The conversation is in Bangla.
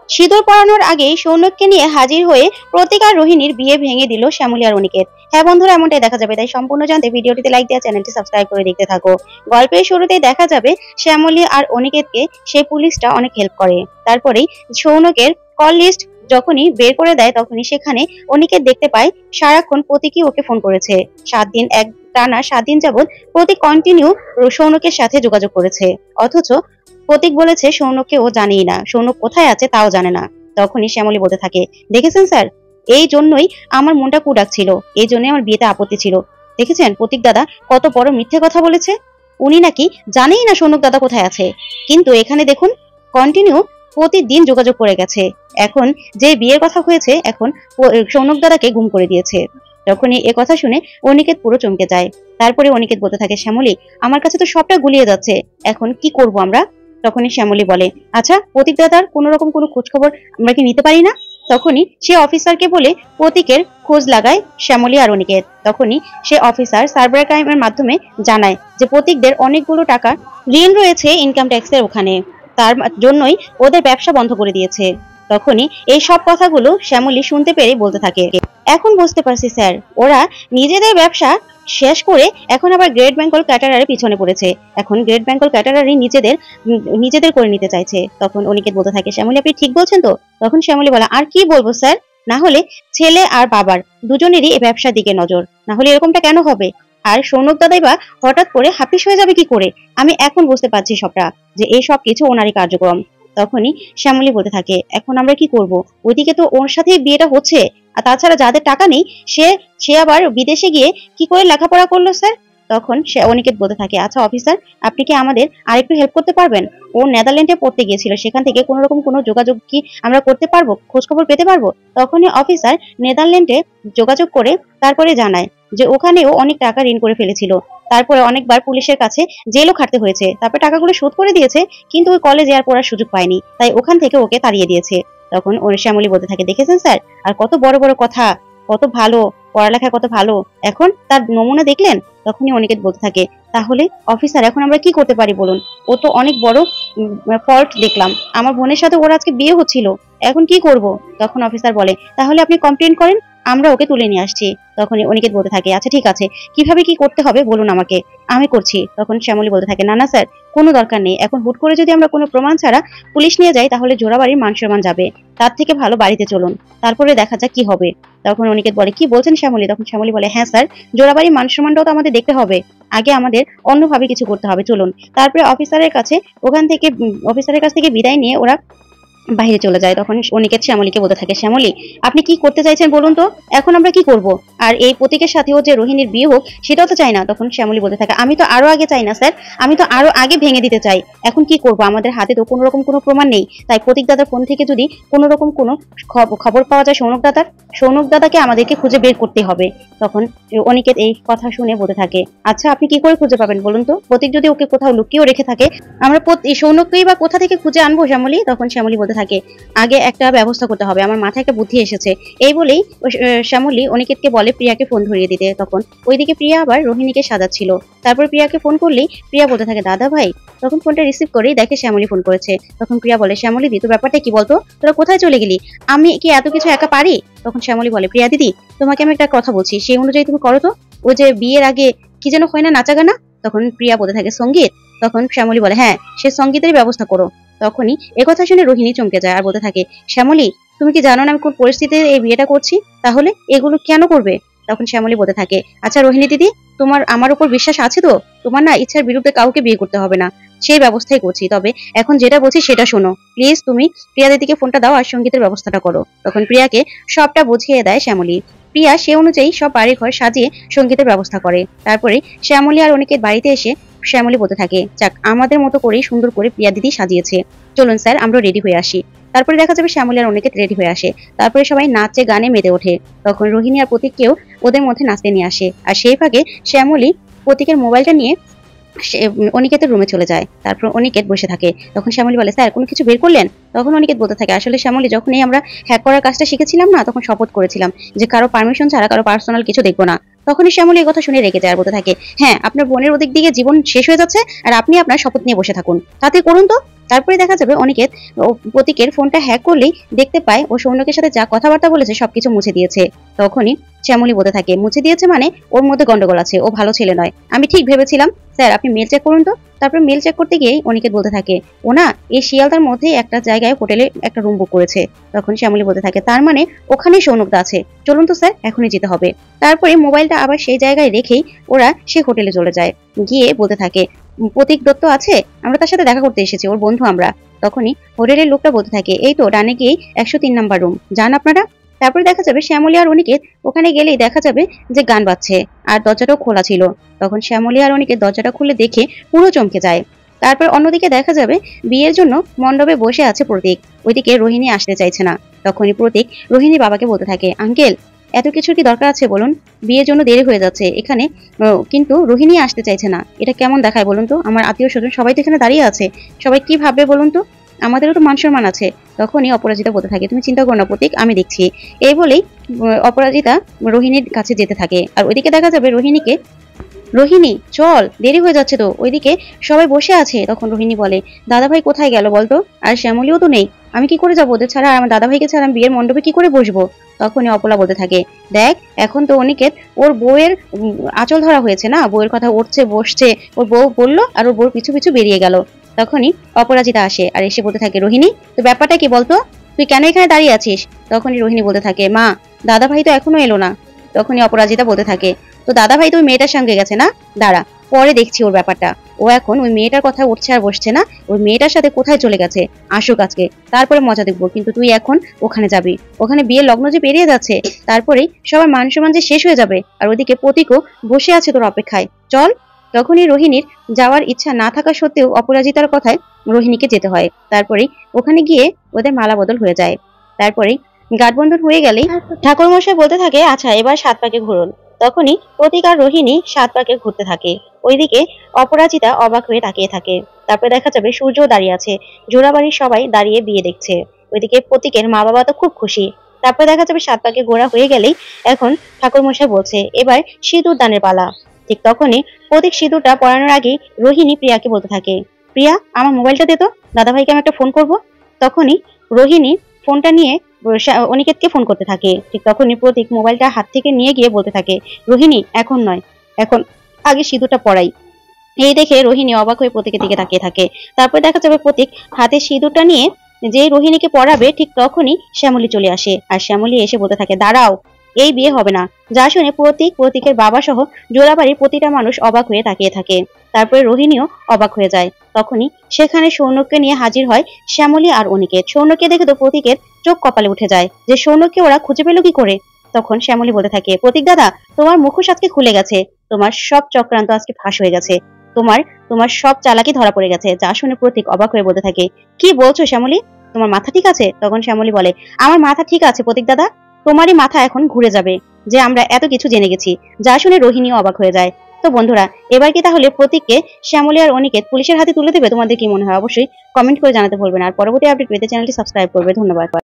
সিঁদুর পরানোর আগেই সৌনককে নিয়ে হাজির হয়ে প্রতীক আর রোহিণীর বিয়ে ভেঙে দিল শ্যামলী আর অনিকেত। হ্যাঁ বন্ধুরা, এমনটাই দেখা যাবে, তাই সম্পূর্ণ জানতে ভিডিওটিতে লাইক দেওয়া, চ্যানেলটি সাবস্ক্রাইব করে দেখতে থাকো। গল্পের শুরুতেই দেখা যাবে শ্যামলী আর অনিকেতকে সেই পুলিশটা অনেক হেল্প করে। তারপরেই সৌনকের কল লিস্ট যখনই বের করে দেয় তখনই সেখানে অনিকেত দেখতে পায় সারাক্ষণ প্রতীকই ওকে ফোন করেছে। 7 দিন, এক টানা 7 দিন যাবৎ প্রতীক কন্টিনিউ সৌনকের সাথে যোগাযোগ করেছে, অথচ প্রতীক বলেছে সৌনককে ও জানেই না, সৌনক কোথায় আছে তাও জানে না। তখনই শ্যামলী বলতে থাকে, দেখেছেন স্যার, এই জন্যই আমার মনটা কুডাক ছিল, এই জন্যই আমার বিয়েতে আপত্তি ছিল। দেখেছেন প্রতীক দাদা কত বড় মিথ্যে কথা বলেছে, উনি নাকি জানেই না সৌনক দাদা কোথায় আছে, কিন্তু এখানে দেখুন কন্টিনিউ প্রতিদিন যোগাযোগ করে গেছে। এখন যে বিয়ের কথা হয়েছে এখন সৌনক দাদাকে গুম করে দিয়েছে। যখনই এ কথা শুনে অনিকেত পুরো চমকে যায়। তারপরে অনিকেত বলতে থাকে, শ্যামলী আমার কাছে তো সবটা গুলিয়ে যাচ্ছে, এখন কি করব আমরা? তখনই শ্যামলী বলে, আচ্ছা প্রতীক দাদার কোন রকম কোনো খোঁজ খবর আমরা কি নিতে পারি না? তখনই সে অফিসারকে বলে প্রতীকের খোঁজ লাগায় শ্যামলী আর অনিকেত। তখনই সে অফিসার সাইবার ক্রাইমের মাধ্যমে জানায় যে প্রতীকদের অনেকগুলো টাকা ঋণ রয়েছে ইনকাম ট্যাক্সের ওখানে, তার জন্যই ওদের ব্যবসা বন্ধ করে দিয়েছে। তখনই এই সব কথাগুলো শ্যামলী শুনতে পেরে বলতে থাকে, এখন বুঝতে পারছি স্যার, ওরা নিজেদের ব্যবসা শেষ করে এখন আবার গ্রেট বেঙ্গল ক্যাটারারের পিছনে পড়েছে, এখন গ্রেট বেঙ্গল ক্যাটারারই নিজেদের করে নিতে চাইছে। তখন অনিকেত বলতে থাকে, শ্যামলী আপনি ঠিক বলছেন তো? তখন শ্যামলী বলে, আর কি বলবো স্যার, না হলে ছেলে আর বাবার দুজনেরই এই ব্যবসার দিকে নজর, না হলে এরকমটা কেন হবে? আর সৌনক দাদাই বা হঠাৎ করে হাফিস হয়ে যাবে কি করে? আমি এখন বুঝতে পারছি সবটা, যে এই সব কিছু ওনারই কার্যক্রম। তখনই শ্যামলী বলতে থাকে, এখন আমরা কি করব? ওইদিকে তো ওর সাথেই বিয়েটা হচ্ছে, আর তাছাড়া যাদের টাকা নেই সে আবার বিদেশে গিয়ে কি করে লেখাপড়া করলো স্যার? তখন সে অনিকেত বলতে থাকে, আচ্ছা অফিসার, আপনি কি আমাদের আরেকটু হেল্প করতে পারবেন? ও নেদারল্যান্ডে পড়তে গিয়েছিল, সেখান থেকে কোন রকম কোনো যোগাযোগ কি আমরা করতে পারবো, খোঁজ খবর পেতে পারবো? তখনই অফিসার নেদারল্যান্ডে যোগাযোগ করে তারপরে জানায় যে ওখানেও অনেক টাকা ঋণ করে ফেলেছিল, তারপরে অনেকবার পুলিশের কাছে জেলও খাটতে হয়েছে, তারপরে টাকাগুলো শোধ করে দিয়েছে, কিন্তু ওই কলেজে আর পড়ার সুযোগ পায়নি, তাই ওখান থেকে ওকে তাড়িয়ে দিয়েছে। তখন ওর শ্যামলী বলতে থাকে, দেখেছেন স্যার, আর কত বড় বড় কথা, কত ভালো পড়ালেখা, কত ভালো, এখন তার নমুনা দেখলেন? তখনই অনিকেত বলতে থাকে, তাহলে অফিসার এখন আমরা কি করতে পারি বলুন? ও তো অনেক বড় ফল্ট দেখলাম, আমার বোনের সাথে ওর আজকে বিয়ে হচ্ছিল, এখন কি করব? তখন অফিসার বলে, তাহলে আপনি কমপ্লেন করেন, আমরা ওকে তুলে নিয়ে আসছি। তখনই অনিকেত বলতে থাকে, আচ্ছা ঠিক আছে, কিভাবে কি করতে হবে বলুন আমাকে, আমি করছি। তখন শ্যামলী বলতে থাকে, না না স্যার, কোনো দরকার নেই, এখন হুট করে যদি আমরা কোনো প্রমাণ ছাড়া পুলিশ নিয়ে যাই তাহলে জোড়াবাড়ির মান সম্মান যাবে, তার থেকে ভালো বাড়িতে চলুন, তারপরে দেখা যাক কি হবে। তখন অনিকেত বলে, কি বলছেন শ্যামলী? তখন শ্যামলী বলে, হ্যাঁ স্যার, জোড়াবাড়ির মান সম্মানটাও তো আমাদের দেখতে হবে, আগে আমাদের অন্যভাবে কিছু করতে হবে, চলুন। তারপরে অফিসারের কাছ থেকে বিদায় নিয়ে ওরা বাইরে চলে যায়। তখন অনিকেত শ্যামলীকে বলতে থাকে, শ্যামলী আপনি কি করতে চাইছেন বলুন তো, এখন আমরা কি করব? আর এই প্রতীকের সাথেও যে রোহিণীর বিয়ে হোক সেটাও তো চাই না। তখন শ্যামলী বলতে থাকে, আমি তো আরো আগে চাই না স্যার, আমি তো আরো আগে ভেঙে দিতে চাই, এখন কি করব? আমাদের হাতে তো কোনো রকম কোনো প্রমাণ নেই, তাই প্রতীক দাদার ফোন থেকে যদি কোনো রকম কোনো খবর পাওয়া যায় সৌনক দাদাকে আমাদেরকে খুঁজে বের করতে হবে। তখন অনিকেত এই কথা শুনে বলতে থাকে, আচ্ছা আপনি কি করে খুঁজে পাবেন বলুন তো? প্রতীক যদি ওকে কোথাও লুকিয়েও রেখে থাকে, আমরা সৌনককেই বা কোথা থেকে খুঁজে আনবো শ্যামলী? তখন শ্যামলী বলতে থাকে, আগে একটা ব্যবস্থা করতে হবে, আমার মাথায় একটা বুদ্ধি এসেছে। এই বলেই শ্যামলী অনিকেতকে বলে প্রিয়াকে ফোন ধরিয়ে দিতে। তখন ওইদিকে প্রিয়া আবার রোহিণীকে সাজাচ্ছিল। তারপর প্রিয়াকে ফোন করলেই প্রিয়া বলতে থাকে, দাদা ভাই। তখন ফোনটা রিসিভ করেই দেখে শ্যামলী ফোন করেছে। তখন প্রিয়া বলে, শ্যামলী দি, তোর ব্যাপারটা কি বলতো, তোরা কোথায় চলে গেলি? আমি কি এত কিছু একা পারি? তখন শ্যামলী বলে, প্রিয়া দিদি, তোমাকে আমি একটা কথা বলছি, সেই অনুযায়ী তুমি করো তো। ওই যে বিয়ের আগে কি যেন হয় না, নাচা গানা? তখন প্রিয়া বলতে থাকে, সঙ্গীত? তখন শ্যামলী বলে, হ্যাঁ, সে সঙ্গীতেরই ব্যবস্থা করো। তখনই একথা শুনে রোহিণী চমকে যায় আর বলতে থাকে, শ্যামলী তুমি কি জানো না আমি কোন পরিস্থিতিতে এই বিয়েটা করছি, তাহলে এগুলো কেন করবে? তখন শ্যামলী বলতে থাকে, আচ্ছা রোহিণী দিদি, তোমার আমার উপর বিশ্বাস আছে তো? তোমার না ইচ্ছার বিরুদ্ধে কাউকে বিয়ে করতে হবে না, সেই ব্যবস্থাই করছি, তবে এখন যেটা বলছি সেটা শোনো প্লিজ, তুমি প্রিয়া দিদিকে ফোনটা দাও আর সঙ্গীতের ব্যবস্থাটা করো। তখন প্রিয়াকে সবটা বুঝিয়ে দেয় শ্যামলী। প্রিয়া সে অনুযায়ী সব বাড়ি ঘর সাজিয়ে সঙ্গীতের ব্যবস্থা করে। তারপরে শ্যামলী আর অনিকেত বাড়িতে এসে শ্যামলী বলতে থাকে, যাক, আমাদের মতো করেই সুন্দর করে প্রিয়া দিদি সাজিয়েছে, চলুন স্যার আমরা রেডি হয়ে আসি। তারপরে দেখা যাবে শ্যামলী আর অনিকেত রেডি হয়ে আসে। তারপরে সবাই নাচে গানে মেতে ওঠে। তখন রোহিণী আর প্রতীককেও ওদের মধ্যে নাচতে নিয়ে আসে। আর সেই ফাঁকে শ্যামলী প্রতীকের মোবাইলটা নিয়ে অনিকেতের রুমে চলে যায়। তারপর অনিকেত বসে থাকে। তখন শ্যামলী বলে, স্যার কোনো কিছু বের করলেন? তখন অনিকেত বলতে থাকে, আসলে শ্যামলী, যখনই আমরা হ্যাক করার কাজটা শিখেছিলাম না, তখন শপথ করেছিলাম যে কারো পারমিশন ছাড়া কারো পার্সোনাল কিছু দেখবো না। তখনই শ্যামলী এই কথা শুনে রেগে যায় আর বলতে থাকে, হ্যাঁ, আপনার বোনের ওদিক দিকে জীবন শেষ হয়ে যাচ্ছে আর আপনি আপনার শপথ নিয়ে বসে থাকুন, তাতে করুন তো। তারপরে দেখা যাবে অনিকেত প্রতীকের ফোনটা হ্যাক করলেই দেখতে পায় ও সৌনকের সাথে যা কথাবার্তা বলেছে সবকিছু মুছে দিয়েছে। তখনই শ্যামলী বলতে থাকে, মুছে দিয়েছে মানে ওর মধ্যে গন্ডগোল আছে, ও ভালো ছেলে নয়। আমি ঠিক ভেবেছিলাম। স্যার আপনি মেল চেক করুন তো। তারপর মেল চেক করতে গিয়েই অনিকেত বলতে থাকে, ও না এই শিয়ালদার মধ্যে একটা জায়গায় হোটেলে একটা রুম বুক করেছে। তখন শ্যামলী বলতে থাকে, তার মানে ওখানেই সৌনকদা আছে। চলুন তো স্যার, এখনই যেতে হবে। তারপরে মোবাইলটা আবার সেই জায়গায় রেখেই ওরা সে হোটেলে চলে যায়। গিয়ে বলতে থাকে, প্রতীক দত্ত আছে, আমরা তার সাথে দেখা করতে এসেছি, ওর বন্ধু আমরা। তখনই হোটেলের লোকটা বলতে থাকে, এই তো ডানে গিয়ে 103 নাম্বার রুম, যান আপনারা। তারপরে দেখা যাবে শ্যামলী আর অনিকেত ওখানে গেলেই দেখা যাবে যে গান বাজছে আর দরজাটাও খোলা ছিল। তখন শ্যামলী আর অনিকেত দরজাটা খুলে দেখে পুরো চমকে যায়। তারপর অন্যদিকে দেখা যাবে বিয়ের জন্য মণ্ডপে বসে আছে প্রতীক, ওইদিকে রোহিণী আসতে চাইছে না। তখনই প্রতীক রোহিণীর বাবাকে বলতে থাকে, আঙ্কেল এত কিছুর কি দরকার আছে বলুন, বিয়ের জন্য দেরি হয়ে যাচ্ছে এখানে, কিন্তু রোহিণী আসতে চাইছে না, এটা কেমন দেখায় বলুন তো? আমার আত্মীয় স্বজন সবাই তো এখানে দাঁড়িয়ে আছে, সবাই কি ভাববে বলুন তো? আমাদেরও তো মান সম্মান আছে। তখনই অপরাজিতা বলতে থাকে, তুমি চিন্তা করো না প্রতীক, আমি দেখছি। এই বলেই অপরাজিতা রোহিণীর কাছে যেতে থাকে। আর ওইদিকে দেখা যাবে রোহিণীকে, রোহিণী চল, দেরি হয়ে যাচ্ছে তো, ওইদিকে সবাই বসে আছে। তখন রোহিণী বলে, দাদাভাই কোথায় গেল বলতো? আর শ্যামলীও তো নেই, আমি কি করে যাবো ওদের ছাড়া? আর আমার দাদাভাইকে ছাড়া আমি বিয়ের মণ্ডপে কি করে বসবো? তখনই অপলা বলতে থাকে, দেখ এখন তো অনিকেত ওর বউয়ের আঁচল ধরা হয়েছে না, বউয়ের কথা উঠছে বসছে, ওর বউ বললো আর ওর বউর পিছু পিছু বেরিয়ে গেল। তখনই অপরাজিতা আসে আর এসে বলতে থাকে, রোহিণী তো ব্যাপারটা কি বলতো, তুই কেন এখানে দাঁড়িয়ে আছিস? তখনই রোহিণী বলতে থাকে, মা দাদাভাই তো এখনো এলো না। তখনই অপরাজিতা বলতে থাকে, তো দাদা ভাই তো ওই মেয়েটার সঙ্গে গেছে না, দাঁড়া পরে দেখছি ওর ব্যাপারটা। ও এখন ওই মেয়েটার কথা উঠছে আর বসছে না, ওই মেয়েটার সাথে কোথায় চলে গেছে, আসুক আজকে, তারপরে মজা দেখবো। কিন্তু তুই এখন ওখানে যাবি, ওখানে বিয়ের লগ্ন যে পেরিয়ে যাচ্ছে, তারপরেই সবার মান সম্মান যে শেষ হয়ে যাবে। আর ওদিকে প্রতীকও বসে আছে তোর অপেক্ষায়, চল। তখনই রোহিণীর যাওয়ার ইচ্ছা না থাকা সত্ত্বেও অপরাজিতার কথায় রোহিণীকে যেতে হয়। তারপরেই ওখানে গিয়ে ওদের মালা বদল হয়ে যায়। তারপরেই গাঠবন্ধন হয়ে গেলেই ঠাকুর মশাই বলতে থাকে, আচ্ছা এবার 7 পাকে ঘুরুন। তখনই প্রতীক আর রোহিণী 7 পাকে ঘুরতে থাকে। ওইদিকে অপরাজিতা অবাক হয়ে তাকিয়ে থাকে। তারপরে দেখা যাবে সূর্য দাঁড়িয়ে আছে, জোড়াবাড়ির সবাই দাঁড়িয়ে বিয়ে দেখছে। ওইদিকে প্রতীকের মা বাবা তো খুব খুশি। তারপরে দেখা যাবে 7 পাকে ঘোরা হয়ে গেলেই এখন ঠাকুর মশাই বলছে, এবার সিঁদুর দানের পালা। ঠিক তখনই প্রতীক সিঁদুরটা পরানোর আগেই রোহিণী প্রিয়াকে বলতে থাকে, প্রিয়া আমার মোবাইলটা দে তো, দাদাভাইকে আমি একটা ফোন করব। তখনই রোহিণী ফোনটা নিয়ে অনিকেতকে ফোন করতে থাকে। ঠিক তখনই প্রতীক মোবাইলটা হাত থেকে নিয়ে গিয়ে বলতে থাকে, রোহিণী এখন নয়, এখন আগে সিঁদুরটা পরাই। এই দেখে রোহিণী অবাক হয়ে প্রতীকের দিকে তাকিয়ে থাকে। তারপর দেখা যাবে প্রতীক হাতে সিঁদুরটা নিয়ে যে রোহিণীকে পরাবে, ঠিক তখনই শ্যামলী চলে আসে। আর শ্যামলী এসে বলতে থাকে, দাঁড়াও, এই বিয়ে হবে না। যা শুনে প্রতীকের বাবা সহ জোড়াবাড়ির প্রতিটা মানুষ অবাক হয়ে তাকিয়ে থাকে। তারপরে রোহিণীও অবাক হয়ে যায়। তখনই সেখানে সৌনককে নিয়ে হাজির হয় শ্যামলী আর অনিকেত। সৌনককে দেখে তো প্রতীকের চোখ কপালে উঠে যায়, যে সৌনককে ওরা খুঁজে পেল কি করে। তখন শ্যামলী বলতে থাকে, প্রতীক দাদা তোমার মুখোশ আজকে খুলে গেছে, তোমার সব চক্রান্ত আজকে ফাঁস হয়ে গেছে, তোমার তোমার সব চালাকি ধরা পড়ে গেছে। যা শুনে প্রতীক অবাক হয়ে বলতে থাকে, কি বলছো শ্যামলী, তোমার মাথা ঠিক আছে? তখন শ্যামলী বলে, আমার মাথা ঠিক আছে প্রতীক দাদা, তোমারই মাথা এখন ঘুরে যাবে যে আমরা এত কিছু জেনে গেছি। যা শুনে রোহিণীও অবাক হয়ে যায়। তো বন্ধুরা, এবার কি তাহলে প্রতীককে শ্যামলী আর অনিকেত পুলিশের হাতে তুলে দেবে? তোমাদের কি মনে হয় অবশ্যই কমেন্ট করে জানাতে ভুলবে না। আর পরবর্তী আপডেট পেতে চ্যানেলটি সাবস্ক্রাইব করবে। ধন্যবাদ।